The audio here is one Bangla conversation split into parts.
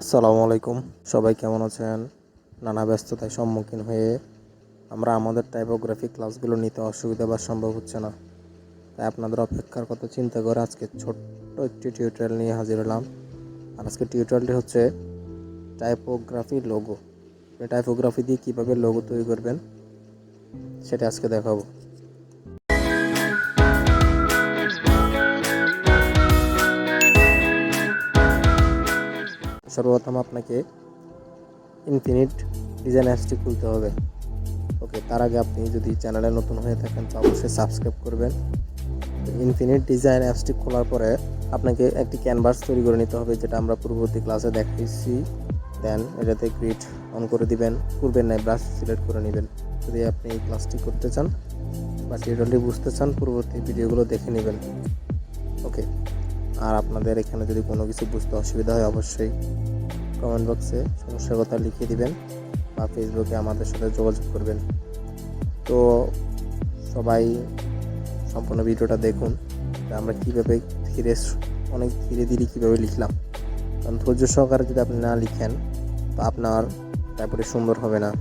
আসসালামু আলাইকুম। সবাই কেমন আছেন? নানা ব্যস্ততায় সম্মুখীন হয়ে আমরা আমাদের টাইপোগ্রাফি ক্লাসগুলো নিতে অসুবিধা বা সম্ভব হচ্ছে না, তাই আপনাদের অপেক্ষার কথা চিন্তা করে আজকে ছোট্ট একটি টিউটোরিয়াল নিয়ে হাজির হলাম। আর আজকে টিউটোরিয়ালটি হচ্ছে টাইপোগ্রাফি লোগো। টাইপোগ্রাফি দিয়ে কীভাবে লোগো তৈরি করবেন সেটা আজকে দেখাবো। সর্বপ্রথম আপনাকে ইনফিনিট ডিজাইন অ্যাপসটি খুলতে হবে। ওকে, তার আগে আপনি যদি চ্যানেলে নতুন হয়ে থাকেন তো অবশ্যই সাবস্ক্রাইব করবেন। ইনফিনিট ডিজাইন অ্যাপসটি খোলার পরে আপনাকে একটি ক্যানভাস তৈরি করে নিতে হবে, যেটা আমরা পূর্ববর্তী ক্লাসে দেখিয়েছি। দেন এটাতে গ্রিড অন করে দিবেন, করবেন না ব্রাশ সিলেক্ট করে নেবেন। যদি আপনি এই ক্লাসটি করতে চান বা টিউটোরিয়ালটি বুঝতে চান, পূর্ববর্তী ভিডিওগুলো দেখে নেবেন। ওকে, আর আপনাদের এখানে যদি কোনো কিছু বুঝতে অসুবিধা হয় অবশ্যই কমেন্ট বক্সে সমস্যার কথা লিখে দিবেন বা ফেসবুকে আমাদের সাথে যোগাযোগ করবেন। তো সবাই সম্পূর্ণ ভিডিওটা দেখুন, আমরা কীভাবে অনেক ধীরে ধীরে কীভাবে লিখলাম। কারণ ধৈর্য সহকারে যদি আপনি না লিখেন তো আপনার তারপরে সুন্দর হবে না।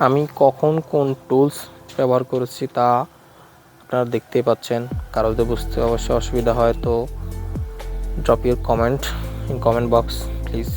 আমি কখন কোন টুলস ব্যবহার করেছি তা আপনারা দেখতেই পাচ্ছেন। কারো যদি বুঝতে অবশ্যই অসুবিধা হয় তো drop your comment in comment box please.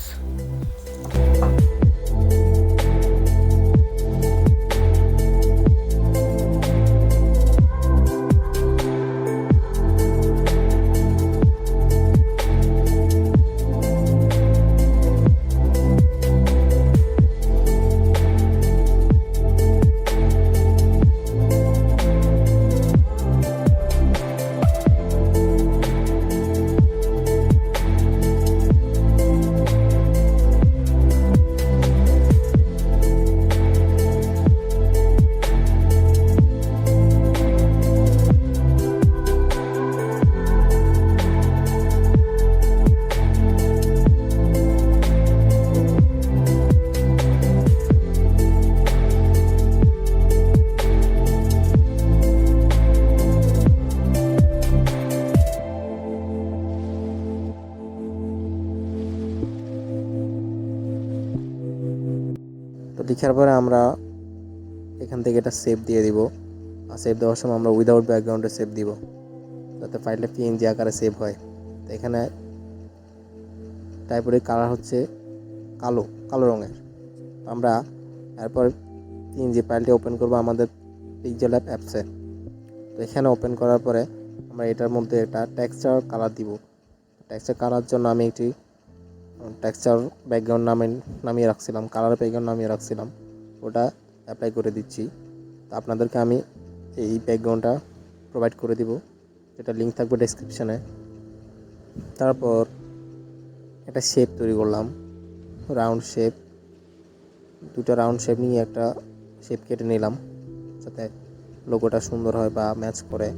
তো লিখার পরে আমরা এখান থেকে এটা সেভ দিয়ে দিব। আর সেভ দেওয়ার সময় আমরা উইদাউট ব্যাকগ্রাউন্ডে সেভ দিব, যাতে ফাইলটা পিএনজি আকারে সেভ হয়। তো এখানে টাইপের কালার হচ্ছে কালো রঙের। আমরা এরপর পিএনজি ফাইলটি ওপেন করব আমাদের পিক্সেল অ্যাপসে। তো এখানে ওপেন করার পরে আমরা এটার মধ্যে একটা টেক্সচার কালার দিব। টেক্সচার কালার জন্য আমি একটি টেক্সচার ব্যাকগ্রাউন্ড নামিয়ে রাখছিলাম, কালার ব্যাকগ্রাউন্ড নামিয়ে রাখছিলাম, ওটা অ্যাপ্লাই করে দিচ্ছি। তো আপনাদেরকে আমি এই ব্যাকগ্রাউন্ডটা প্রোভাইড করে দিব, যেটা লিঙ্ক থাকবে ডেসক্রিপশানে। তারপর একটা শেপ তৈরি করলাম, রাউন্ড শেপ। দুটো রাউন্ড শেপ নিয়ে একটা শেপ কেটে নিলাম, যাতে লোগোটা সুন্দর হয় বা ম্যাচ করে।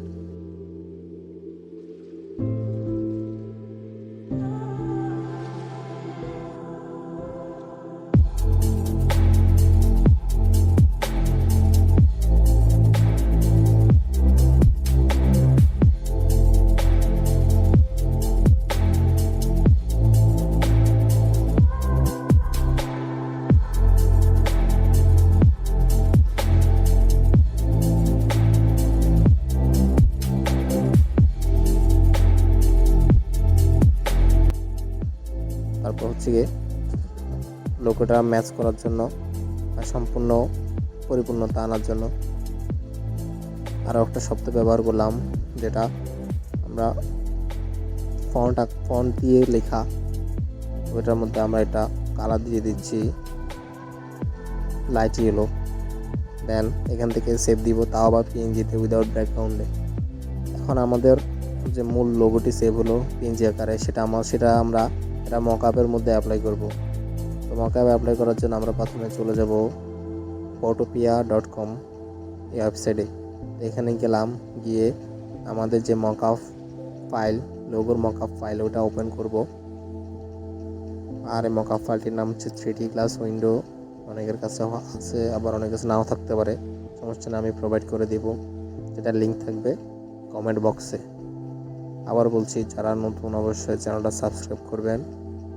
তারপর হচ্ছে গিয়ে লোগোটা ম্যাচ করার জন্য আর সম্পূর্ণ পরিপূর্ণতা আনার জন্য আরও একটা শব্দ ব্যবহার করলাম, যেটা আমরা ফন্ট দিয়ে লেখা। ওইটার মধ্যে আমরা এটা কালার দিয়ে দিচ্ছি লাইট ইয়েলো। দেন এখান থেকে সেভ দিব, তাও আবার পিএনজিতে উইদাউট ব্যাকগ্রাউন্ডে। এখন আমাদের যে মূল লোগোটি সেভ হলো পিএনজি আকারে, সেটা আমরা এটা মকআপের মধ্যে অ্যাপ্লাই করব। তো মকআপ অ্যাপ্লাই করার জন্য আমরা প্রথমে চলে যাব photopia.com এই ওয়েবসাইটে। এখানে গেলাম, গিয়ে আমাদের যে মকআপ ফাইল, লোগোর মকআপ ফাইল, ওটা ওপেন করব। আর এই মকআপ ফাইলটির নাম হচ্ছে 3D গ্লাস উইন্ডো। অনেকের কাছে আছে, আবার অনেকের কাছে নাও থাকতে পারে, সমস্যা না, আমি প্রোভাইড করে দেব, যেটা লিঙ্ক থাকবে কমেন্ট বক্সে। আবার বলছি, যারা নতুন অবশ্যই চ্যানেলটা সাবস্ক্রাইব করবেন,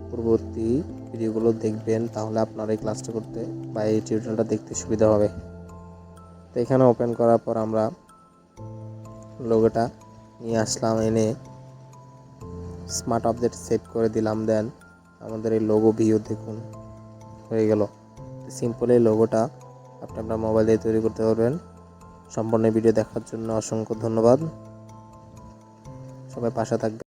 পূর্ববর্তী ভিডিওগুলো দেখবেন, তাহলে আপনার এই ক্লাসটা করতে বা এই টিউটোরিয়ালটা দেখতে সুবিধা হবে। তো এখানে ওপেন করার পর আমরা লোগোটা নিয়ে আসলাম, এনে স্মার্ট অবজেক্ট সেভ করে দিলাম। দেন আমাদের এই লোগো ভিউ দেখুন হয়ে গেল। সিম্পল এই লোগোটা আপনি আপনার মোবাইল দিয়ে তৈরি করতে পারবেন। সম্পূর্ণ ভিডিও দেখার জন্য অসংখ্য ধন্যবাদ। সবাই পাশে থাকবেন।